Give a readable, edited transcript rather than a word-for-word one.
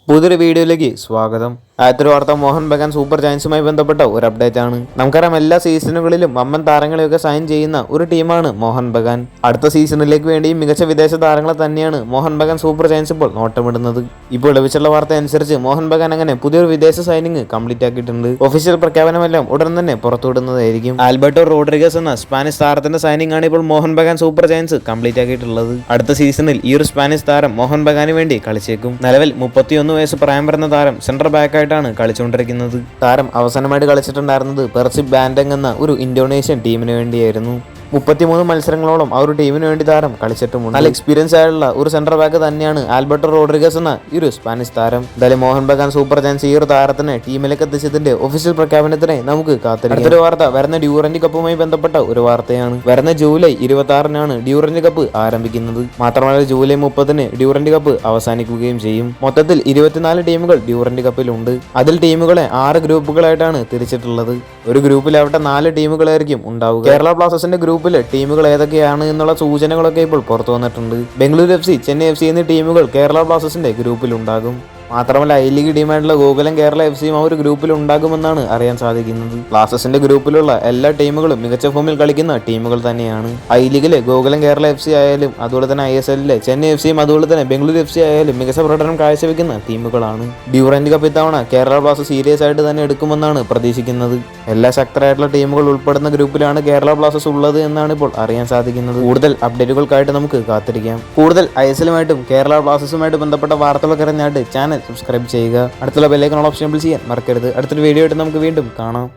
പുതിയൊരു വീഡിയോയിലേക്ക് സ്വാഗതം. ആദ്യത്തെ വാർത്ത മോഹൻ ബഗാൻ സൂപ്പർ ജയൻസുമായി ബന്ധപ്പെട്ട ഒരു അപ്ഡേറ്റ് ആണ്. നമുക്കറിയാം എല്ലാ സീസണുകളിലും വമ്പൻ താരങ്ങളെയൊക്കെ സൈൻ ചെയ്യുന്ന ഒരു ടീമാണ് മോഹൻ ബഗാൻ. അടുത്ത സീസണിലേക്ക് വേണ്ടി മികച്ച വിദേശ താരങ്ങളെ തന്നെയാണ് മോഹൻ ബഗാൻ സൂപ്പർ ജയൻസ് ഇപ്പോൾ നോട്ടമിടുന്നത്. ഇപ്പോൾ ലഭിച്ചുള്ള വാർത്ത അനുസരിച്ച് മോഹൻ ബഗാൻ അങ്ങനെ പുതിയൊരു വിദേശ സൈനിങ് കംപ്ലീറ്റ് ആക്കിയിട്ടുണ്ട്. ഒഫീഷ്യൽ പ്രഖ്യാപനമെല്ലാം ഉടൻ തന്നെ പുറത്തുവിടുന്നതായിരിക്കും. ആൽബർട്ടോ റോഡ്രിഗസ് എന്ന സ്പാനിഷ് താരത്തിന്റെ സൈനിങ് ആണ് ഇപ്പോൾ Mohun Bagan super giants complete ആക്കിയിട്ടുള്ളത്. അടുത്ത സീസണിൽ ഈ ഒരു സ്പാനിഷ് താരം മോഹൻ ബഗാന് വേണ്ടി കളിച്ചേക്കും. നിലവിൽ 31 വയസ്സ് പ്രായം വരുന്ന താരം സെൻട്രൽ ബാക്കായിട്ടാണ് കളിച്ചുകൊണ്ടിരിക്കുന്നത്. താരം അവസാനമായിട്ട് കളിച്ചിട്ടുണ്ടായിരുന്നത് പെർസിബ് ബാൻഡങ് എന്ന ഒരു ഇന്തോനേഷ്യൻ ടീമിന് വേണ്ടിയായിരുന്നു. 33 മത്സരങ്ങളോളം ആ ഒരു ടീമിന് വേണ്ടി താരം കളിച്ചിട്ടുമുണ്ട്. നല്ല എക്സ്പീരിയൻസ് ആയിട്ടുള്ള ഒരു സെൻട്രൽ ബാക്ക് തന്നെയാണ് ആൽബർട്ടോ റോഡ്രിഗസ് എന്ന ഈ ഒരു സ്പാനിഷ് താരം. എന്തായാലും മോഹൻ ബഗാൻ സൂപ്പർ ജയൻസ് ഈ ഒരു താരത്തിനെ ടീമിലേക്ക് എത്തിച്ചതിന്റെ ഒഫീഷ്യൽ പ്രഖ്യാപനത്തിനെ നമുക്ക് കാത്തിരിക്കാം. അടുത്തൊരു വാർത്ത വരുന്ന ഡ്യൂറന്റ് കപ്പുമായി ബന്ധപ്പെട്ട ഒരു വാർത്തയാണ്. വരുന്ന ജൂലൈ 26-നാണ് ഡ്യൂറന്റ് കപ്പ് ആരംഭിക്കുന്നത്. മാത്രമല്ല ജൂലൈ 30-ന് ഡ്യൂറന്റ് കപ്പ് അവസാനിക്കുകയും ചെയ്യും. മൊത്തത്തിൽ 24 ടീമുകൾ ഡ്യൂറന്റ് കപ്പിലുണ്ട്. അതിൽ ടീമുകളെ 6 ഗ്രൂപ്പുകളായിട്ടാണ് തിരിച്ചിട്ടുള്ളത്. ഒരു ഗ്രൂപ്പിലാവട്ടെ 4 ടീമുകളായിരിക്കും ഉണ്ടാവുക. കേരള ബ്ലാസ്റ്റേഴ്സിന്റെ ഗ്രൂപ്പിൽ ടീമുകൾ ഏതൊക്കെയാണ് എന്നുള്ള സൂചനകളൊക്കെ ഇപ്പോൾ പുറത്തു വന്നിട്ടുണ്ട്. ബംഗളൂരു FC, ചെന്നൈ FC എന്നീ ടീമുകൾ കേരള ബ്ലാസ്റ്റേഴ്സിന്റെ ഗ്രൂപ്പിലുണ്ടാകും. മാത്രമല്ല ഐ ലീഗ് ടീമായിട്ടുള്ള ഗോകുലം കേരള FCയും ആ ഒരു ഗ്രൂപ്പിൽ ഉണ്ടാകുമെന്നാണ് അറിയാൻ സാധിക്കുന്നത്. ബ്ലാസ്റ്റേഴ്സിന്റെ ഗ്രൂപ്പിലുള്ള എല്ലാ ടീമുകളും മികച്ച ഫോമിൽ കളിക്കുന്ന ടീമുകൾ തന്നെയാണ്. ഐ ലീഗിലെ ഗോകുലം കേരള FC ആയാലും അതുപോലെ തന്നെ ISLലെ ചെന്നൈ FCയും അതുപോലെ തന്നെ ബംഗളൂരു FC ആയാലും മികച്ച പ്രകടനം കാഴ്ചവെക്കുന്ന ടീമുകളാണ്. ഡ്യൂറന്റ് കപ്പ് ഇത്തവണ കേരള ബ്ലാസ്റ്റേഴ്സ് സീരിയസ് ആയിട്ട് തന്നെ എടുക്കുമെന്നാണ് പ്രതീക്ഷിക്കുന്നത്. എല്ലാ ശക്തരായിട്ടുള്ള ടീമുകൾ ഉൾപ്പെടുന്ന ഗ്രൂപ്പിലാണ് കേരള ബ്ലാസ്റ്റേഴ്സ് ഉള്ളത് എന്നാണ് ഇപ്പോൾ അറിയാൻ സാധിക്കുന്നത്. കൂടുതൽ അപ്ഡേറ്റുകൾക്കായിട്ട് നമുക്ക് കാത്തിരിക്കാം. കൂടുതൽ ISLുമായിട്ടും കേരള ബ്ലാസ്റ്റേഴ്സുമായിട്ട് ബന്ധപ്പെട്ട വാർത്തകളൊക്കെ അറിഞ്ഞായിട്ട് ചാനൽ സബ്സ്ക്രൈബ് ചെയ്യുക. അടുത്തുള്ള ബെല്ലൈക്കൺ ഓപ്ഷൻ ചെയ്യാൻ മറക്കരുത്. അടുത്തൊരു വീഡിയോ ആയിട്ട് നമുക്ക് വീണ്ടും കാണാം.